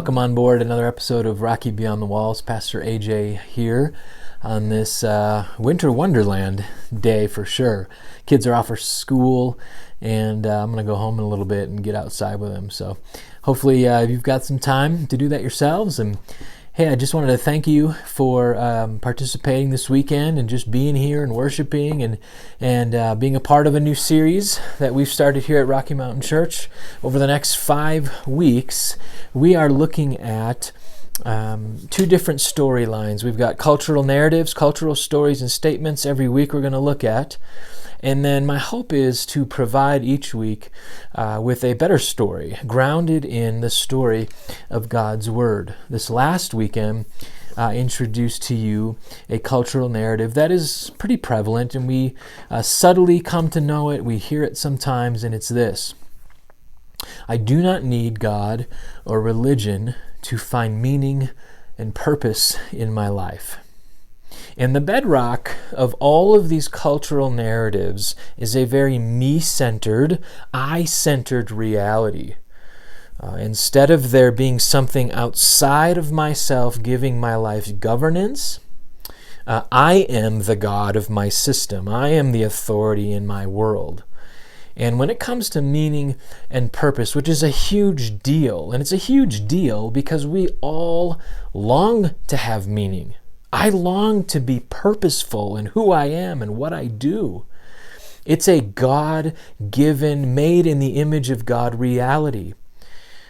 Welcome on board another episode of Rocky Beyond the Walls. Pastor AJ here on this winter wonderland day for sure. Kids are off for school, and I'm going to go home in a little bit and get outside with them. So hopefully you've got some time to do that yourselves. And hey, I just wanted to thank you for participating this weekend and just being here and worshiping and being a part of a new series that we've started here at Rocky Mountain Church. Over the next 5 weeks, we are looking at 2 different storylines. We've got cultural narratives, cultural stories and statements every week we're going to look at. And then my hope is to provide each week with a better story, grounded in the story of God's Word. This last weekend, I introduced to you a cultural narrative that is pretty prevalent, and we subtly come to know it. We hear it sometimes, and it's this: I do not need God or religion to find meaning and purpose in my life. And the bedrock of all of these cultural narratives is a very me-centered, I-centered reality. Instead of there being something outside of myself giving my life governance, I am the God of my system. I am the authority in my world. And when it comes to meaning and purpose, which is a huge deal, and it's a huge deal because we all long to have meaning. I long to be purposeful in who I am and what I do. It's a God-given, made in the image of God reality.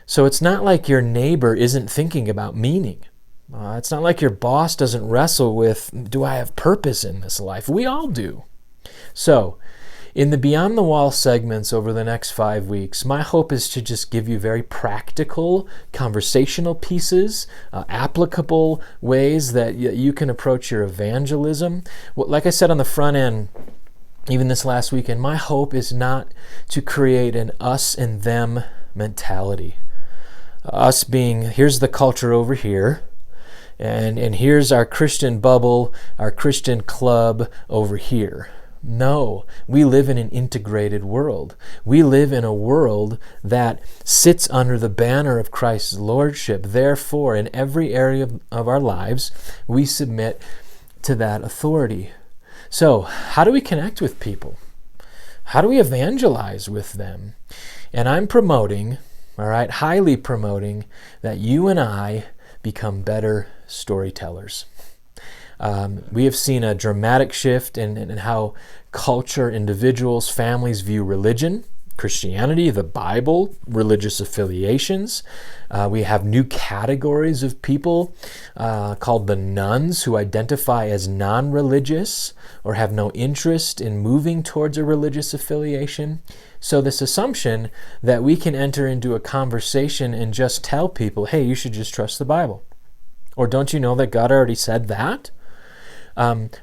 So it's not like your neighbor isn't thinking about meaning. It's not like your boss doesn't wrestle with, do I have purpose in this life? We all do. So, in the Beyond the Wall segments over the next 5 weeks, my hope is to just give you very practical, conversational pieces, applicable ways that you can approach your evangelism. Well, like I said on the front end, even this last weekend, my hope is not to create an us and them mentality. Us being, here's the culture over here, and here's our Christian bubble, our Christian club over here. No, we live in an integrated world. We live in a world that sits under the banner of Christ's lordship. Therefore, in every area of our lives, we submit to that authority. So, how do we connect with people? How do we evangelize with them? And I'm promoting, highly promoting, that you and I become better storytellers. We have seen a dramatic shift in how culture, individuals, families view religion, Christianity, the Bible, religious affiliations. We have new categories of people called the nones, who identify as non-religious or have no interest in moving towards a religious affiliation. So this assumption that we can enter into a conversation and just tell people, hey, you should just trust the Bible. Or don't you know that God already said that?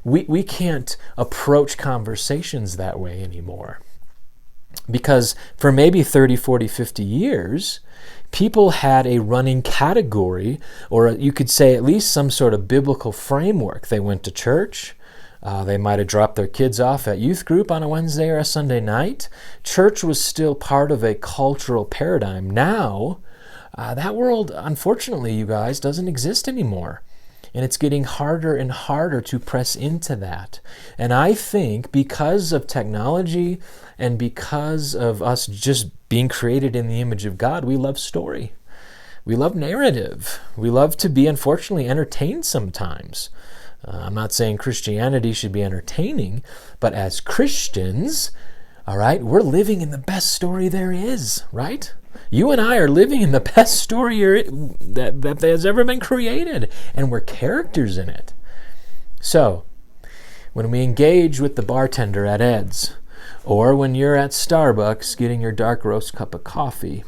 We can't approach conversations that way anymore. Because for maybe 30, 40, 50 years, people had a running category, or you could say at least some sort of biblical framework. They went to church. They might have dropped their kids off at youth group on a Wednesday or a Sunday night. Church was still part of a cultural paradigm. Now, that world, unfortunately, you guys, doesn't exist anymore. And it's getting harder and harder to press into that. And I think because of technology and because of us just being created in the image of God, we love story. We love narrative. We love to be, unfortunately, entertained sometimes. I'm not saying Christianity should be entertaining, but as Christians, we're living in the best story there is, right? You and I are living in the best story that has ever been created, and we're characters in it. So, when we engage with the bartender at Ed's, or when you're at Starbucks getting your dark roast cup of coffee,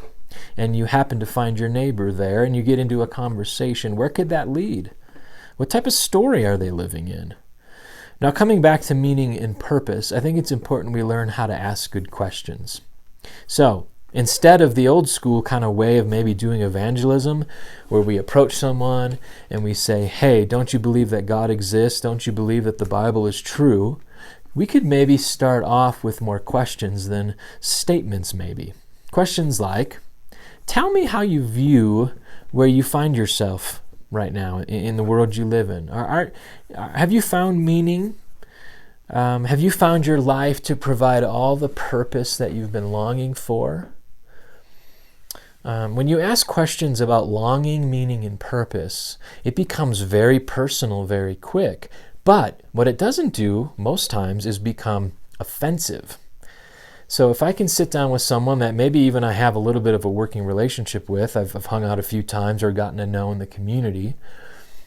and you happen to find your neighbor there, and you get into a conversation, where could that lead? What type of story are they living in? Now, coming back to meaning and purpose, I think it's important we learn how to ask good questions. So, instead of the old school kind of way of maybe doing evangelism, where we approach someone and we say, hey, don't you believe that God exists? Don't you believe that the Bible is true? We could maybe start off with more questions than statements maybe. Questions like, tell me how you view where you find yourself right now in the world you live in? Have you found meaning? Have you found your life to provide all the purpose that you've been longing for? When you ask questions about longing, meaning, and purpose, it becomes very personal very quick. But what it doesn't do most times is become offensive. So if I can sit down with someone that maybe even I have a little bit of a working relationship with, I've hung out a few times or gotten to know in the community,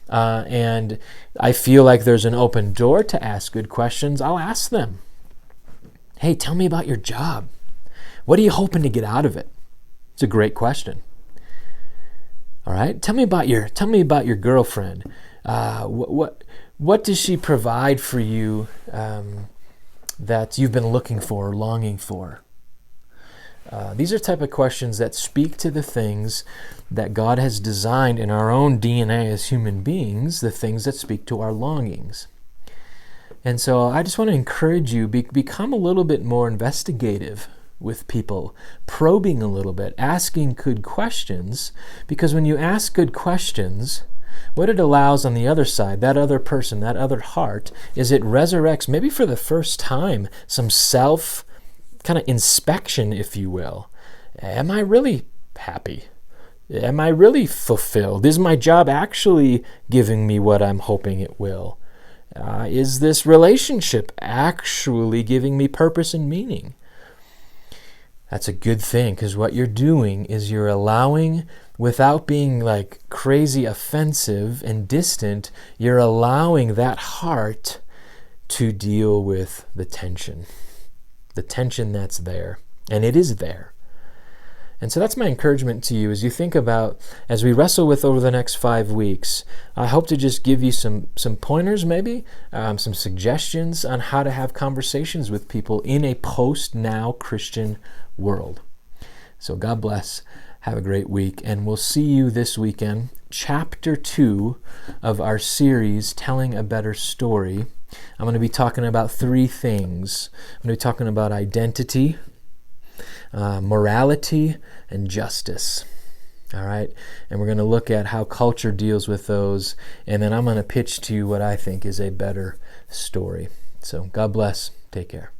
and I feel like there's an open door to ask good questions, I'll ask them, hey, tell me about your job. What are you hoping to get out of it? It's a great question. All right, tell me about your girlfriend. What does she provide for you that you've been looking for or longing for? These are type of questions that speak to the things that God has designed in our own DNA as human beings, the things that speak to our longings. And so I just want to encourage you, become a little bit more investigative with people, probing a little bit, asking good questions, because when you ask good questions, what it allows on the other side, that other person, that other heart, is it resurrects, maybe for the first time, some self kind of inspection, if you will. Am I really happy? Am I really fulfilled? Is my job actually giving me what I'm hoping it will? Is this relationship actually giving me purpose and meaning? That's a good thing, because what you're doing is you're allowing, without being like crazy offensive and distant, you're allowing that heart to deal with the tension that's there. And it is there. And so that's my encouragement to you as you think about, as we wrestle with over the next 5 weeks, I hope to just give you some pointers maybe, some suggestions on how to have conversations with people in a post-now Christian world. So God bless. Have a great week, and we'll see you this weekend. Chapter 2 of our series, Telling a Better Story. I'm going to be talking about 3 things. I'm going to be talking about identity, morality, and justice. All right? And we're going to look at how culture deals with those, and then I'm going to pitch to you what I think is a better story. So God bless. Take care.